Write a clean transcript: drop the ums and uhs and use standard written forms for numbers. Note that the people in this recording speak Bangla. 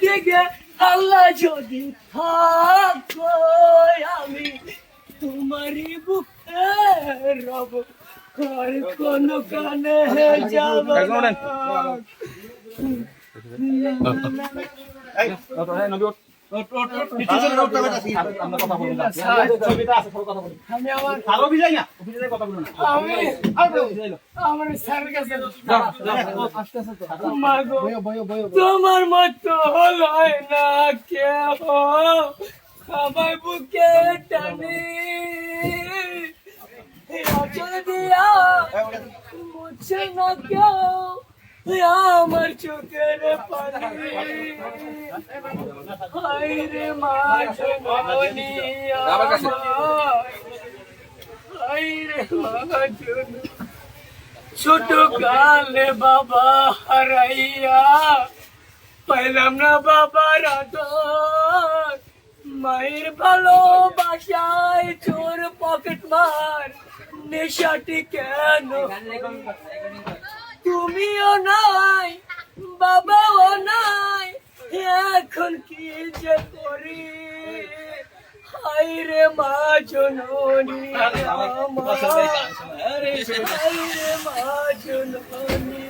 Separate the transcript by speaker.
Speaker 1: থেকে আল্লাহ যদি থাকো আমি তোমারই বুকে রব আর কোন কানে যাব তোমার মতো হয় না কেহ সবাই বুকে টানি আচল দিয়া মুছে না কেউ আমার চোখের পানি হায়রে মা জননী হায়রে মা জননী ছোট কালে বাবা হারাইয়া পাইলাম না বাবার আদর মায়ের ভালোবাসায় চোর পকেট মার নেশাটি কেন তুমিও নাই বাবাও নাই এখন কি যে করি হায়রে মা জননী হায়রে মা জননী